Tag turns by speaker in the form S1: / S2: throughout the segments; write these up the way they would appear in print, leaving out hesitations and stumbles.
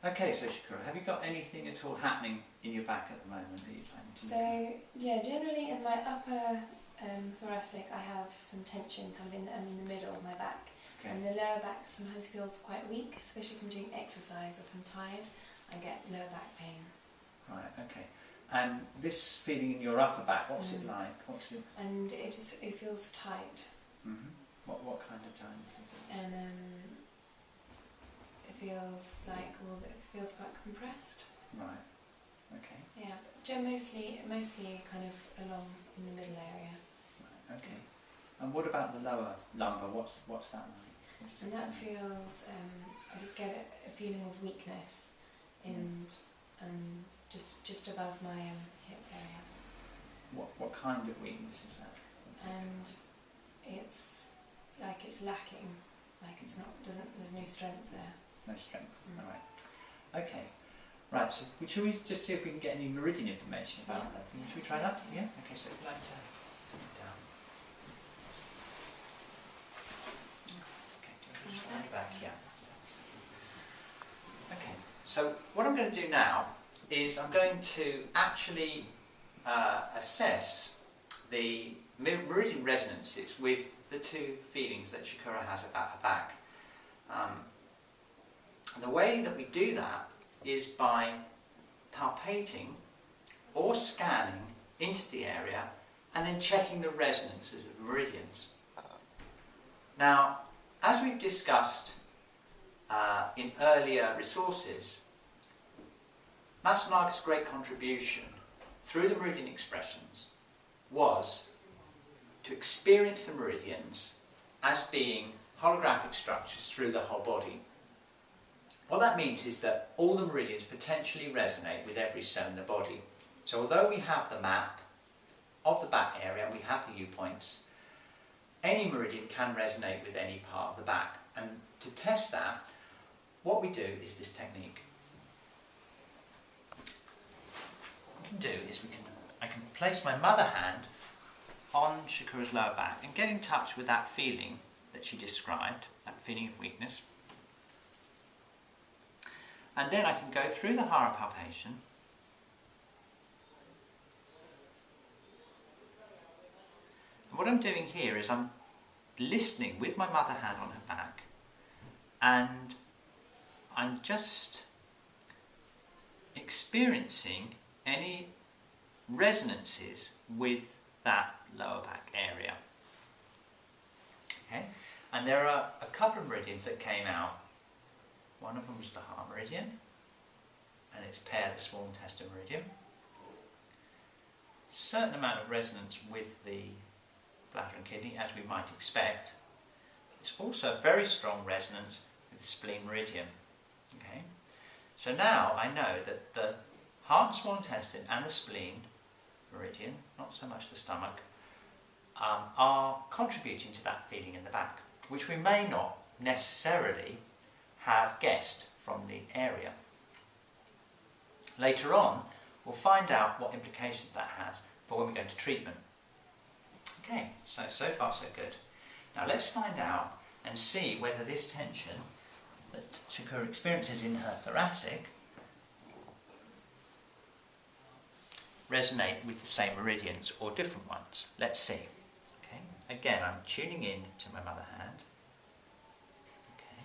S1: Okay, so Shakura, have you got anything at all happening in your back at the moment that you're trying to
S2: So, yeah, generally in my upper thoracic I have some tension kind of in the middle of my back.
S1: Okay.
S2: And the lower back sometimes feels quite weak, especially if I'm doing exercise or if I'm tired, I get lower back pain.
S1: Right, okay. And this feeling in your upper back, what's it like? What's your...
S2: And it feels tight.
S1: Mm-hmm. What kind of tightness is it?
S2: And it feels like, well, it feels quite compressed.
S1: Right, okay.
S2: Yeah, but mostly kind of along in the middle area.
S1: Right, okay. And what about the lower lumbar? What's that like?
S2: And that feels, I just get a feeling of weakness and just above my hip area.
S1: What kind of weakness is that?
S2: And it's like it's lacking, like it's not, there's no strength there.
S1: No strength, alright. Okay, right, so should we just see if we can get any meridian information about that? Should we try that? Yeah? Okay, so I'd like to turn it down. Okay, do you want to just stand back? Yeah. Okay, so what I'm going to do now is I'm going to actually assess the meridian resonances with the two feelings that Shakura has about her back. And the way that we do that is by palpating or scanning into the area and then checking the resonances of meridians. Now, as we've discussed in earlier resources, Matsunaga's great contribution through the meridian expressions was to experience the meridians as being holographic structures through the whole body. What that means is that all the meridians potentially resonate with every cell in the body. So although we have the map of the back area and we have the U-points, any meridian can resonate with any part of the back. And to test that, what we do is this technique. What we can do is I can place my mother hand on Shakura's lower back and get in touch with that feeling that she described, that feeling of weakness. And then I can go through the hara palpation and what I'm doing here is I'm listening with my mother hand on her back and I'm just experiencing any resonances with that lower back area. Okay? And there are a couple of meridians that came out. One of them was the heart meridian, and its pair, the small intestine meridian. Certain amount of resonance with the bladder and kidney, as we might expect. It's also a very strong resonance with the spleen meridian. Okay? So now I know that the heart and small intestine and the spleen meridian, not so much the stomach, are contributing to that feeling in the back, which we may not necessarily have guessed from the area. Later on, we'll find out what implications that has for when we go to treatment. Okay, so far so good. Now let's find out and see whether this tension that Shakura experiences in her thoracic resonate with the same meridians or different ones. Let's see. Okay. Again, I'm tuning in to my mother hand. Okay.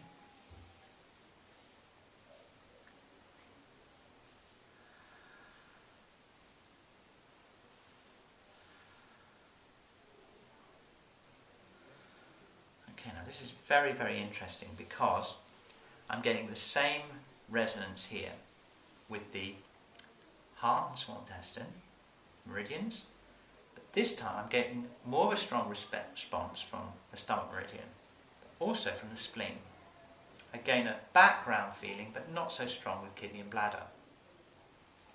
S1: Okay, now this is very, very interesting because I'm getting the same resonance here with the heart and small intestine meridians, but this time I'm getting more of a strong response from the stomach meridian, but also from the spleen. Again, a background feeling, but not so strong with kidney and bladder.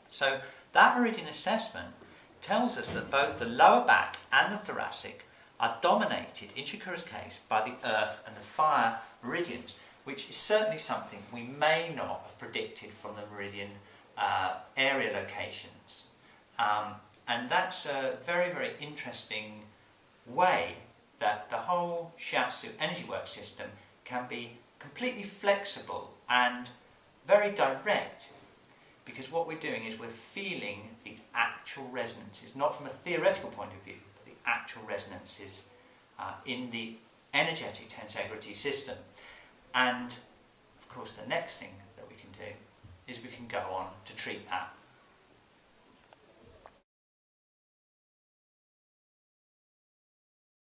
S1: So that meridian assessment tells us that both the lower back and the thoracic are dominated, in Shakura's case, by the earth and the fire meridians, which is certainly something we may not have predicted from the meridian area locations. And that's a very, very interesting way that the whole Shiatsu energy work system can be completely flexible and very direct, because what we're doing is we're feeling the actual resonances, not from a theoretical point of view, but the actual resonances in the energetic tensegrity system. And of course the next thing that we can do is we can go on to treat that